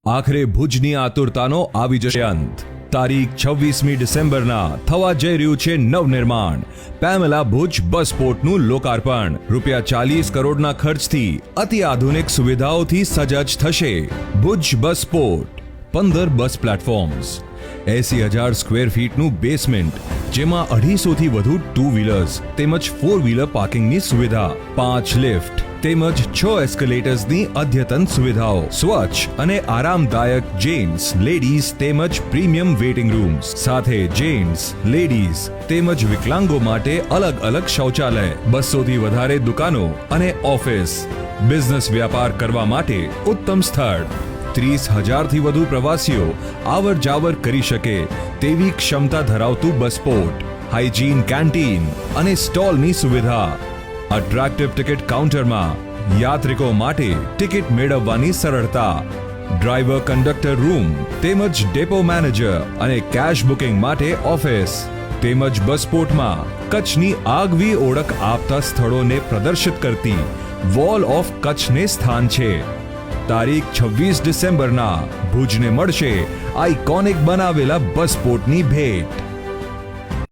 આખરે ભુજની આતુરતાનો આવી જશે અંત. તારીખ 26મી ડિસેમ્બરના થવા જઈ રહ્યું છે નવનિર્માણ પેમેલા ભુજ બસ પોર્ટનું લોકાર્પણ. ₹40 કરોડના ખર્ચથી અતિ આધુનિક સુવિધાઓથી સજ્જ થશે ભુજ બસ પોર્ટ. 15 બસ પ્લેટફોર્મ્સ, 80,000 સ્ક્વેર ફીટનું બેસમેન્ટ, જેમાં 250થી વધુ 2 વ્હીલર્સ તેમજ 4 વ્હીલર પાર્કિંગની સુવિધા, 5 લિફ્ટ તેમજ 6 એસ્કેલેટર્સની અદ્યતન સુવિધાઓ, સ્વચ્છ અને આરામદાયક જેન્ટ્સ, લેડીઝ તેમજ પ્રીમિયમ વેઇટિંગ રૂમ્સ, સાથે જેન્ટ્સ, લેડીઝ તેમજ વિકલાંગો માટે અલગ અલગ શૌચાલય, 200થી વધારે દુકાનો અને ઓફિસ. બિઝનેસ વ્યાપાર કરવા માટે ઉત્તમ સ્થળ. 30,000થી વધુ પ્રવાસીઓ આવર જાવર કરી શકે તેવી ક્ષમતા ધરાવતું બસપોર્ટ. હાઇજીન કેન્ટીન અને સ્ટોલની સુવિધા. અટ્રેક્ટિવ ટિકિટ કાઉન્ટરમાં યાત્રિકો માટે ટિકિટ મેળવવાની સરળતા. ડ્રાઈવર કંડક્ટર રૂમ તેમજ ડેપો મેનેજર અને કેશ બુકિંગ માટે ઓફિસ. તેમજ બસપોર્ટમાં કચ્છની આગવી ઓળખ આપતા સ્થળોને પ્રદર્શિત કરતી વોલ ઓફ કચ્છને સ્થાન છે. તારીખ 26 ડિસેમ્બરના ભુજને મળશે આઇકોનિક બનાવેલા બસપોર્ટની ભેટ.